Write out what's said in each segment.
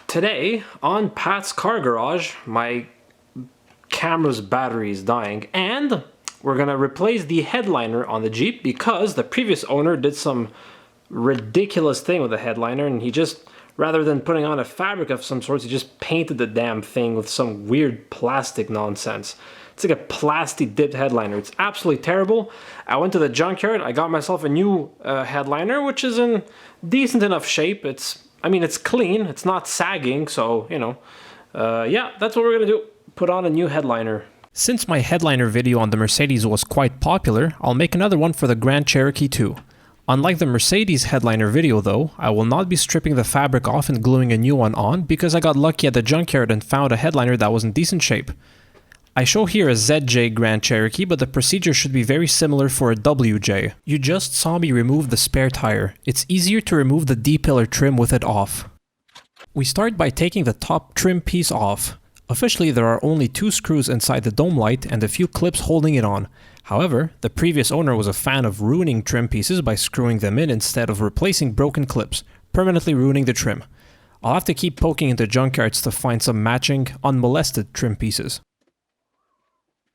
Today, on Pat's car garage, my camera's battery is dying, and we're gonna replace the headliner on the Jeep because the previous owner did some ridiculous thing with the headliner, and he just, rather than putting on a fabric of some sorts, he just painted the damn thing with some weird plastic nonsense. It's like a plastic dipped headliner. It's absolutely terrible. I went to the junkyard, I got myself a new headliner, which is in decent enough shape. I mean, it's clean, it's not sagging, so, you know, yeah, that's what we're gonna do. Put on a new headliner. Since my headliner video on the Mercedes was quite popular, I'll make another one for the Grand Cherokee too. Unlike the Mercedes headliner video though, I will not be stripping the fabric off and gluing a new one on because I got lucky at the junkyard and found a headliner that was in decent shape. I show here a ZJ Grand Cherokee, but the procedure should be very similar for a WJ. You just saw me remove the spare tire. It's easier to remove the D-pillar trim with it off. We start by taking the top trim piece off. Officially, there are only 2 screws inside the dome light and a few clips holding it on. However, the previous owner was a fan of ruining trim pieces by screwing them in instead of replacing broken clips, permanently ruining the trim. I'll have to keep poking into junkyards to find some matching, unmolested trim pieces.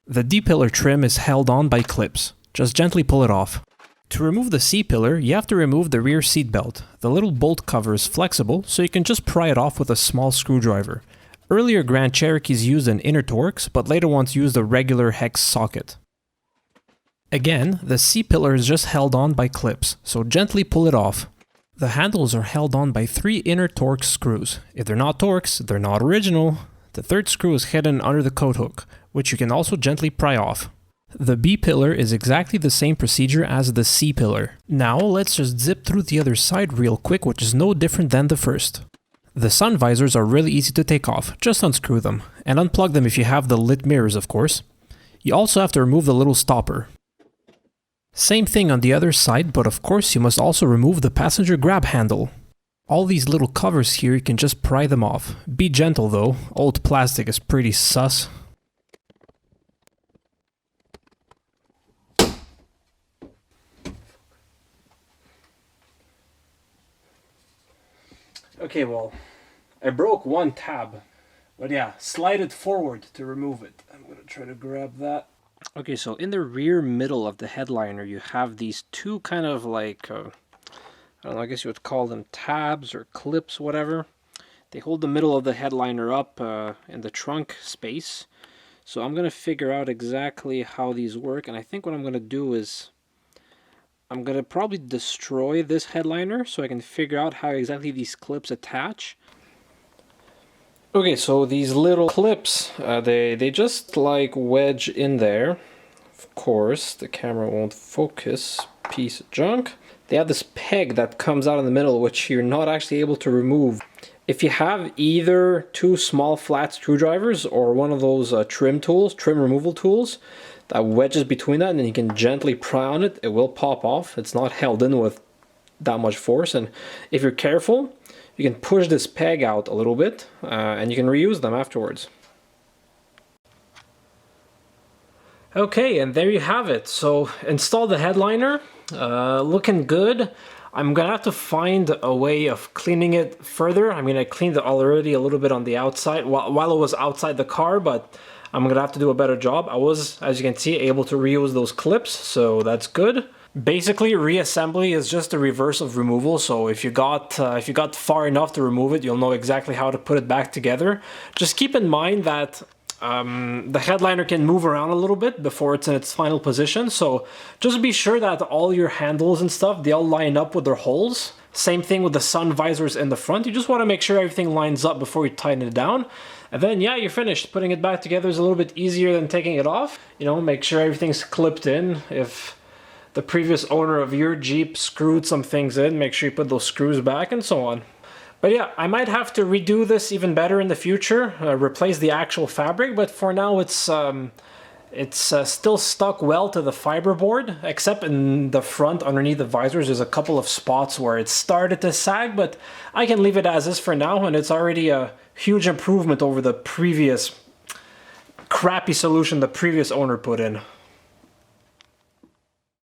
The D-pillar trim is held on by clips. Just gently pull it off. To remove the C-pillar, you have to remove the rear seat belt. The little bolt cover is flexible, so you can just pry it off with a small screwdriver. Earlier Grand Cherokees used an inner Torx, but later ones used a regular hex socket. Again, the C-pillar is just held on by clips, so gently pull it off. The handles are held on by 3 inner Torx screws. If they're not Torx, they're not original. The 3rd screw is hidden under the coat hook, which you can also gently pry off. The B-pillar is exactly the same procedure as the C-pillar. Now let's just zip through the other side real quick, which is no different than the first. The sun visors are really easy to take off, just unscrew them, and unplug them if you have the lit mirrors of course. You also have to remove the little stopper. Same thing on the other side, but of course you must also remove the passenger grab handle. All these little covers here, you can just pry them off. Be gentle though, old plastic is pretty sus. Okay, well, I broke one tab, but yeah, slide it forward to remove it. I'm gonna try to grab that. Okay, so in the rear middle of the headliner, you have these 2 kind of like, I don't know, I guess you would call them tabs or clips, whatever. They hold the middle of the headliner up in the trunk space. So I'm gonna figure out exactly how these work, and I think what I'm gonna do is I'm gonna probably destroy this headliner so I can figure out how exactly these clips attach. Okay, so these little clips, they just like wedge in there. Of course, the camera won't focus, piece of junk. They have this peg that comes out in the middle, which you're not actually able to remove. If you have either 2 small flat screwdrivers or one of those trim removal tools, that wedges between that, and then you can gently pry on it, it will pop off. It's not held in with that much force, and if you're careful, you can push this peg out a little bit, and you can reuse them afterwards. Okay, and there you have it. So install the headliner, looking good. I'm gonna have to find a way of cleaning it further. I mean, I cleaned it already a little bit on the outside while it was outside the car, but I'm gonna have to do a better job. I was, as you can see, able to reuse those clips, so that's good. Basically, reassembly is just the reverse of removal, so if you got far enough to remove it, you'll know exactly how to put it back together. Just keep in mind that the headliner can move around a little bit before it's in its final position, so just be sure that all your handles and stuff, they all line up with their holes. Same thing with the sun visors in the front. You just want to make sure everything lines up before you tighten it down. And then, yeah, you're finished. Putting it back together is a little bit easier than taking it off. You know, make sure everything's clipped in. If the previous owner of your Jeep screwed some things in, make sure you put those screws back and so on. But yeah, I might have to redo this even better in the future, replace the actual fabric, but for now it's still stuck well to the fiberboard, except in the front underneath the visors there's a couple of spots where it started to sag, but I can leave it as is for now, and it's already a huge improvement over the previous crappy solution the previous owner put in.